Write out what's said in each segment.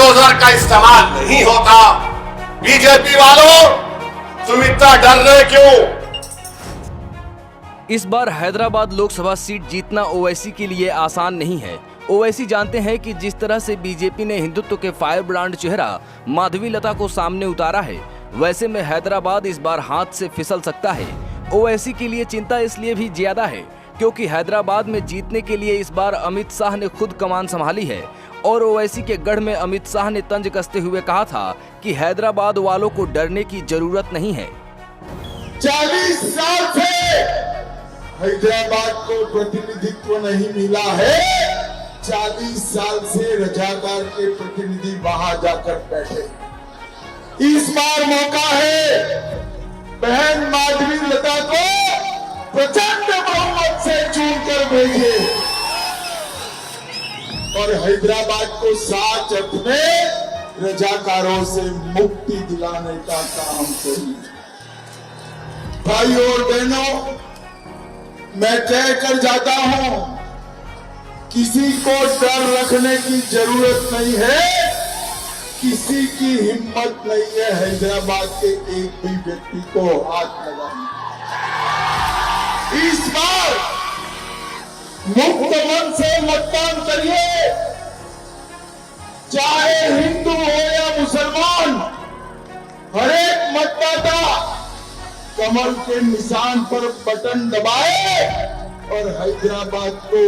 Bulldozer का इस्तेमाल नहीं होता। बीजेपी वालों, तुम इतना डर रहे क्यों? इस बार हैदराबाद लोकसभा सीट जीतना ओवैसी के लिए आसान नहीं है। ओवैसी जानते हैं कि जिस तरह से बीजेपी ने हिंदुत्व के फायर ब्रांड चेहरा माधवीलता को सामने उतारा है, वैसे में हैदराबाद इस बार हाथ से फिसल सकता है। ओवैसी के लिए चिंता इसलिए भी ज्यादा है क्योंकि हैदराबाद में जीतने के लिए इस बार अमित शाह ने खुद कमान संभाली है और ओवैसी के गढ़ में अमित शाह ने तंज कसते हुए कहा था कि हैदराबाद वालों को डरने की जरूरत नहीं है। 40 साल से हैदराबाद को प्रतिनिधित्व नहीं मिला है। 40 साल से रजाकार के प्रतिनिधि वहां जाकर बैठे। इस बार मौका है बहन माधवीलता को प्रचंड बहुमत से चुनकर भेजिए और हैदराबाद को 7 अर्थ में रजाकारों से मुक्ति दिलाने का काम करिए। भाइयों और बहनों, मैं तय कर जाता हूं, किसी को डर रखने की जरूरत नहीं है, किसी की हिम्मत नहीं है हैदराबाद के एक भी व्यक्ति को हाथ लगाने। इस बार मुक्त मन से मतदान करिए, चाहे हिंदू हो या मुसलमान, हर एक मतदाता कमल के निशान पर बटन दबाए और हैदराबाद को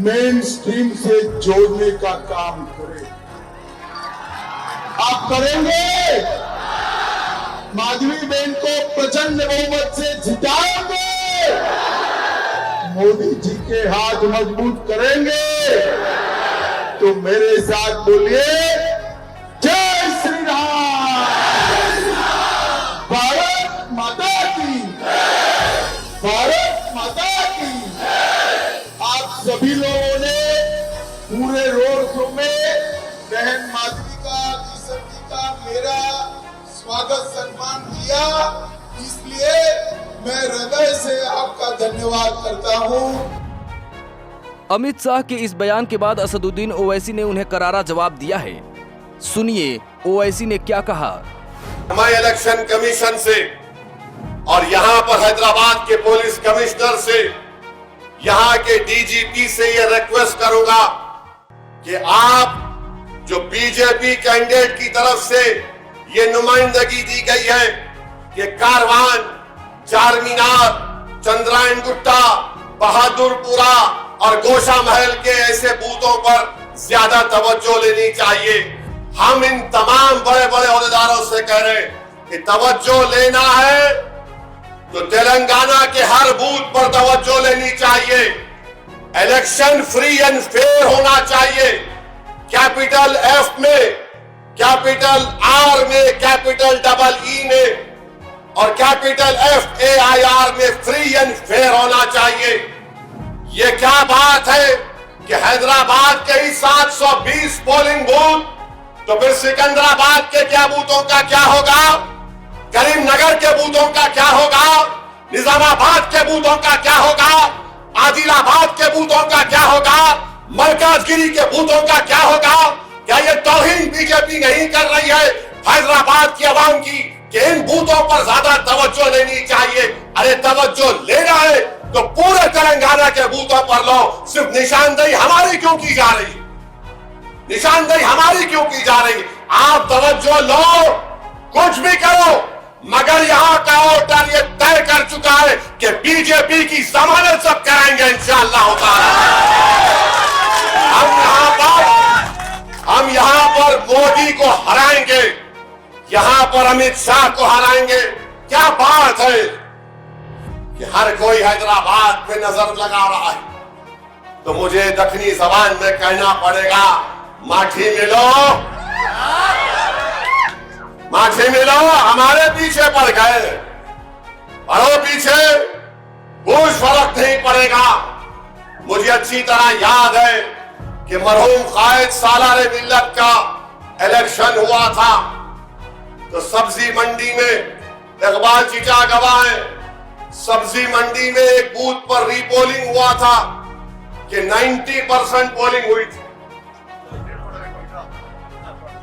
मेन स्ट्रीम से जोड़ने का काम करे। आप करेंगे? माधवी बहन को प्रचंड बहुमत से जिताएंगे, मोदी जी के हाथ मजबूत करेंगे। तो मेरे साथ बोलिए, जय श्री राम, भारत माता की, भारत माता की। आप सभी लोगों ने पूरे रोड शो में बहन माधवी का, किशन जी का मेरा स्वागत सम्मान किया, इसलिए मैं हृदय से आपका धन्यवाद करता हूं। अमित शाह के इस बयान के बाद असदुद्दीन ओवैसी ने उन्हें करारा जवाब दिया है। सुनिए ओवैसी ने क्या कहा। मैं इलेक्शन कमीशन से और यहाँ पर हैदराबाद के पुलिस कमिश्नर से, यहाँ के डीजीपी से ये रिक्वेस्ट करूंगा कि आप जो बीजेपी कैंडिडेट की तरफ से ये नुमाइंदगी दी गई है कि कारवान, चारमीनार, चंद्रायन गुट्टा, बहादुरपुरा और गोशा महल के ऐसे बूथों पर ज्यादा तवज्जो लेनी चाहिए। हम इन तमाम बड़े बड़े ओहदेदारों से कह रहे हैं कि तवज्जो लेना है तो तेलंगाना के हर बूथ पर तवज्जो लेनी चाहिए। इलेक्शन फ्री एंड फेयर होना चाहिए। कैपिटल एफ में, कैपिटल आर में, कैपिटल डबल ई में और कैपिटल FAIR में फ्री एंड फेयर होना चाहिए। ये क्या बात है कि हैदराबाद के ही 720 पोलिंग बूथ, तो फिर सिकंदराबाद के क्या बूथों का क्या होगा? करीमनगर के बूथों का क्या होगा? निजामाबाद के बूथों का क्या होगा? आदिलाबाद के बूथों का क्या होगा? मरकाजगिरी के बूथों का क्या होगा? क्या ये तौहीन बीजेपी नहीं कर रही है हैदराबाद की आवाम की कि इन बूथों पर ज्यादा तवज्जो लेनी चाहिए? अरे तवज्जो लेना है तो पूरे तेलंगाना के बूथों पर लो। सिर्फ निशानदेही हमारी क्यों की जा रही? निशानदेही हमारी क्यों की जा रही? आप तवज्जो लो, कुछ भी करो, मगर यहाँ का वोटर ये तय कर चुका है कि बीजेपी की जमानत सब कराएंगे इंशाअल्लाह ताला। हम यहाँ पर मोदी को हराएंगे, यहाँ पर अमित शाह को हराएंगे। क्या बात है कि हर कोई हैदराबाद पे नजर लगा रहा है, तो मुझे दक्षिणी जबान में कहना पड़ेगा, माठी मिलो, माठी मिलो। हमारे पीछे पड़ गए, पढ़ो पीछे, कुछ फर्क नहीं पड़ेगा। मुझे अच्छी तरह याद है कि मरहूम कायद सालार मिल्लत का इलेक्शन हुआ था, तो सब्जी मंडी में, इकबाल चीचा गवाह है, सब्जी मंडी में एक बूथ पर रीपोलिंग हुआ था कि 90% पोलिंग हुई थी।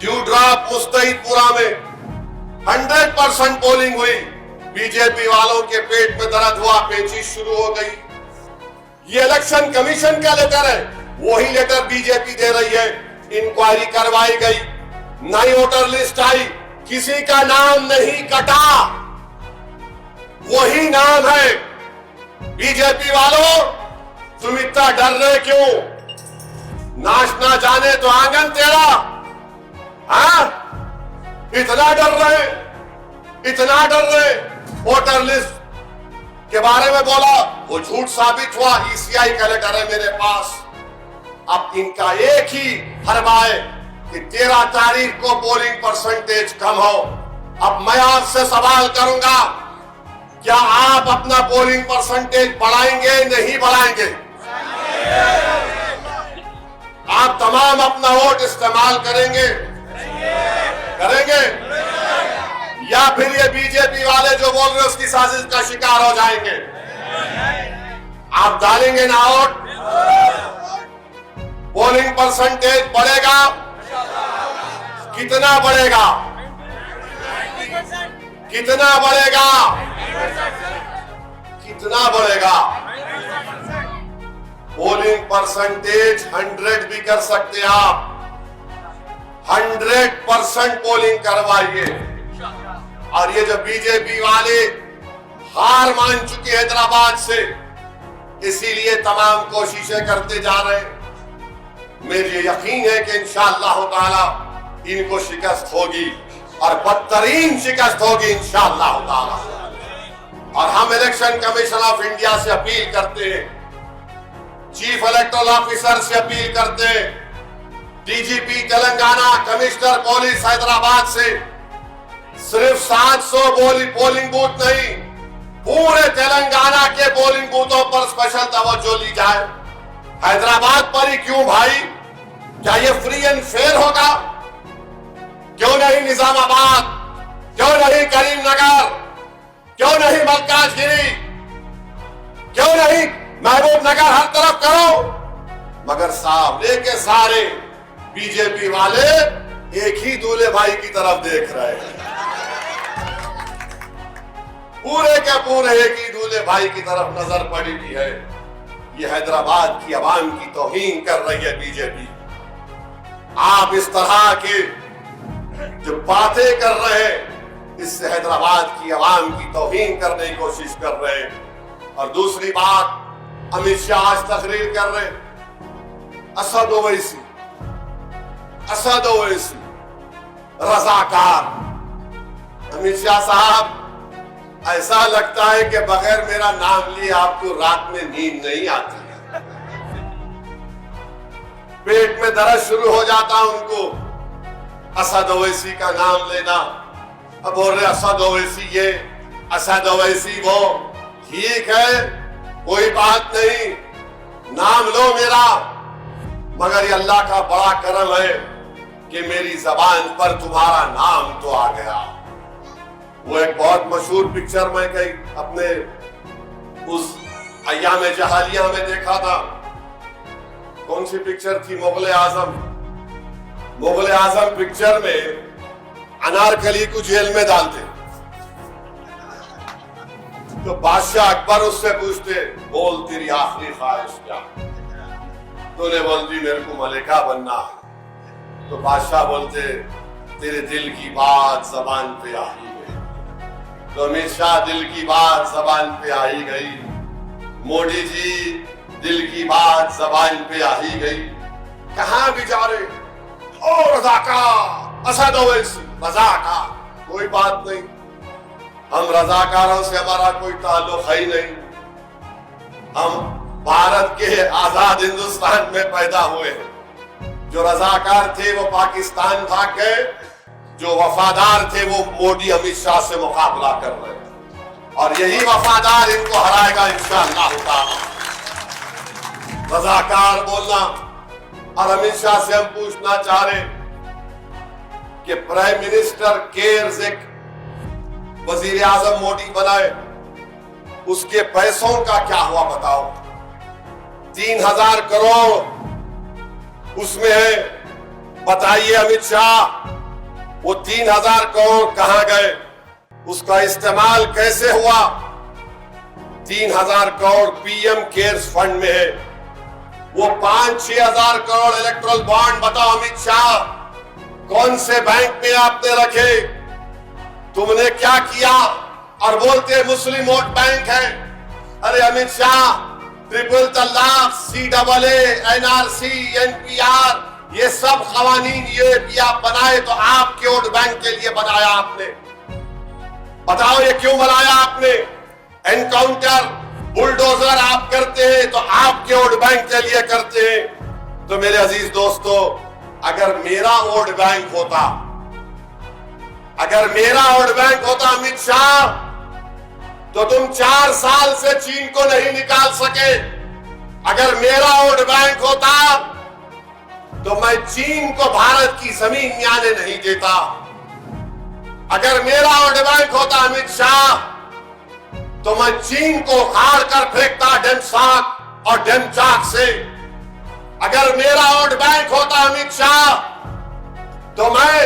ड्यू ड्रॉप मुस्तैदपुरा में 100% पोलिंग हुई। बीजेपी वालों के पेट में दर्द हुआ, पेचिश शुरू हो गई। ये इलेक्शन कमीशन का लेटर है, वही लेटर बीजेपी दे रही है। इंक्वायरी करवाई गई, नई वोटर लिस्ट आई, किसी का नाम नहीं कटा, वही नाम है। बीजेपी वालों, तुम इतना डर रहे क्यों? नाच ना जाने तो आंगन तेरा, हाँ? इतना डर रहे, इतना डर रहे। वोटर लिस्ट के बारे में बोला, वो झूठ साबित हुआ। ईसीआई का लेटर है मेरे पास। अब इनका एक ही हरबा है कि 13 तारीख को पोलिंग परसेंटेज कम हो। अब मैं आपसे सवाल करूंगा, क्या आप अपना पोलिंग परसेंटेज बढ़ाएंगे? नहीं बढ़ाएंगे? आप तमाम अपना वोट इस्तेमाल करेंगे? करेंगे? या फिर ये बीजेपी वाले जो बोल रहे हैं उसकी साजिश का शिकार हो जाएंगे? आप डालेंगे ना वोट? पोलिंग परसेंटेज बढ़ेगा? कितना बढ़ेगा? कितना बढ़ेगा? कितना बढ़ेगा? पोलिंग परसेंटेज 100 भी कर सकते हैं आप। 100% पोलिंग करवाइए। और ये जो बीजेपी वाले हार मान चुके हैदराबाद से, इसीलिए तमाम कोशिशें करते जा रहे हैं। मुझे यकीन है कि इंशाअल्लाह ताला इनको शिकस्त होगी और बदतरीन शिकस्त होगी इंशाअल्लाह ताला। और हम इलेक्शन कमीशन ऑफ इंडिया से अपील करते हैं, चीफ इलेक्टोरल ऑफिसर से अपील करते हैं, DGP Telangana, commissioner police Hyderabad से, सिर्फ 700 पोलिंग बूथ नहीं, पूरे तेलंगाना के पोलिंग बूथों पर स्पेशल तवज्जो ली जाए। हैदराबाद पर ही क्यों भाई? क्या ये फ्री एंड फेयर होगा? क्यों नहीं निजामाबाद? क्यों नहीं करीमनगर? क्यों नहीं मल्काजगिरी? क्यों नहीं महबूब नगर? हर तरफ करो। मगर सामने के सारे बीजेपी वाले एक ही दूल्हे भाई की तरफ देख रहे हैं। पूरे के पूरे एक ही दूल्हे भाई की तरफ नजर पड़ी हुई है। ये हैदराबाद की आवाम की तौहीन कर रही है बीजेपी। आप इस तरह के जो बातें कर रहे हैं, इससे हैदराबाद की आवाम की तौहीन करने की कोशिश कर रहे हैं। और दूसरी बात, अमित शाह आज तकरीर कर रहे हैं, असद ओवैसी, असद ओवैसी रजाकार। अमित शाह साहब, ऐसा लगता है कि बगैर मेरा नाम लिए आपको रात में नींद नहीं आती। पेट में दर्द शुरू हो जाता उनको असद ओवैसी का नाम लेना। अब बोल रहे असद ओवैसी ये, असद ओवैसी वो। ठीक है, कोई बात नहीं, नाम लो मेरा, मगर ये अल्लाह का बड़ा करम है कि मेरी जबान पर तुम्हारा नाम तो आ गया। वो एक बहुत मशहूर पिक्चर में कहीं अपने उस अय्याम जहालिया में देखा था। कौन सी पिक्चर थी? मुगल आजम। मुगल आजम पिक्चर में अनारकली को जेल में डालते तो बादशाह अकबर उससे पूछते, बोल तेरी आखिरी ख्वाहिश क्या? तूने बोलती मेरे को मलिका बनना है। तो बादशाह बोलते, तेरे दिल की बात जबान पे आ ही गई। तो अमित शाह, दिल की बात जबान पे आ ही गई। मोदी जी, दिल की बात जबान पे आ ही गई। कहां बेचारे ओ रजाकार, असद ओवैसी रजाकार। कोई बात नहीं, हम रजाकारों से हमारा कोई ताल्लुक है ही नहीं। हम भारत के आजाद हिंदुस्तान में पैदा हुए हैं। जो रजाकार थे वो पाकिस्तान भाग गए, जो वफादार थे वो मोदी अमित शाह से मुकाबला कर रहे हैं। और यही वफादार इनको हराएगा इंशाअल्लाह ताला। रजाकार बोलना। और अमित शाह से हम पूछना चाह रहे कि प्राइम मिनिस्टर केयर्स एक वजीर आजम मोदी बनाए, उसके पैसों का क्या हुआ बताओ? 3000 करोड़ उसमें है बताइए अमित शाह, वो 3,000 करोड़ कहां गए? उसका इस्तेमाल कैसे हुआ? 3,000 करोड़ पीएम केयर्स फंड में है। वो 5-6 हजार करोड़ इलेक्ट्रल बॉन्ड बताओ अमित शाह, कौन से बैंक में आपने रखे? तुमने क्या किया? और बोलते मुस्लिम वोट बैंक है। अरे अमित शाह, ट्रिपल तलाक, CAA, NRC, NPR, ये सब खवानीन ये भी आप बनाए तो आपके वोट बैंक के लिए बनाया आपने। बताओ ये क्यों बनाया आपने? एनकाउंटर, बुलडोजर आप करते हैं तो आपके वोट बैंक के लिए करते हैं। तो मेरे अजीज दोस्तों, अगर मेरा वोट बैंक होता, अगर मेरा वोट बैंक होता अमित शाह, तो तुम 4 साल से चीन को नहीं निकाल सके। अगर मेरा वोट बैंक होता तो मैं चीन को भारत की जमीन में आने नहीं देता। अगर मेरा वोट बैंक होता अमित शाह, तो मैं चीन को उखाड़ कर फेंकता डेमसाक और डेमचाक से। अगर मेरा वोट बैंक होता अमित शाह, तो मैं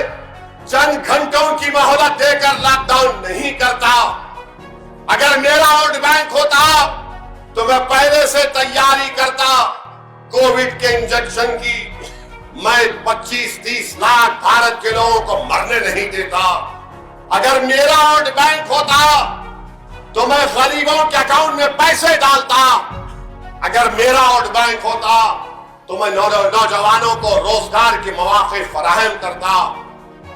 चंद घंटों की मोहलत देकर लॉकडाउन नहीं करता। अगर मेरा वोट बैंक होता तो मैं पहले से तैयारी करता कोविड के इंजेक्शन की। मैं 25-30 लाख भारत के लोगों को मरने नहीं देता। अगर मेरा वोट बैंक होता तो मैं गरीबों के अकाउंट में पैसे डालता। अगर मेरा वोट बैंक होता तो मैं नौजवानों को रोजगार के मौके फराहम करता।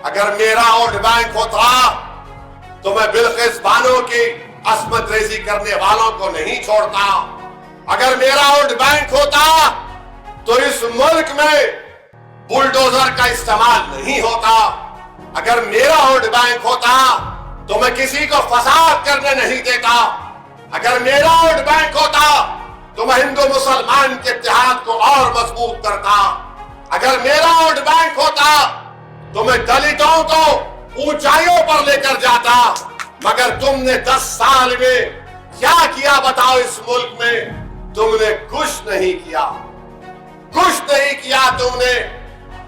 अगर मेरा वोट बैंक होता तो मैं बिल्किस बानो की अस्मत रेजी करने वालों को नहीं छोड़ता। अगर मेरा वोट बैंक होता तो इस मुल्क में बुलडोजर का इस्तेमाल नहीं होता। अगर मेरा वोट बैंक होता तो मैं किसी को फसाद करने नहीं देता। अगर मेरा वोट बैंक होता तो मैं हिंदू मुसलमान के इत्तेहाद को और मजबूत करता। अगर मेरा वोट बैंक होता तो मैं दलितों को ऊंचाइयों पर लेकर जाता। मगर तुमने 10 साल में क्या किया बताओ? इस मुल्क में तुमने कुछ नहीं किया, कुछ नहीं किया तुमने,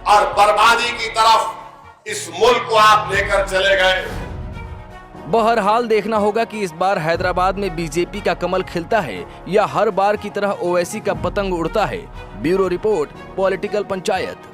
और बर्बादी की तरफ इस मुल्क को आप लेकर चले गए। बहरहाल देखना होगा कि इस बार हैदराबाद में बीजेपी का कमल खिलता है या हर बार की तरह ओवैसी का पतंग उड़ता है। Bureau report, political panchayat.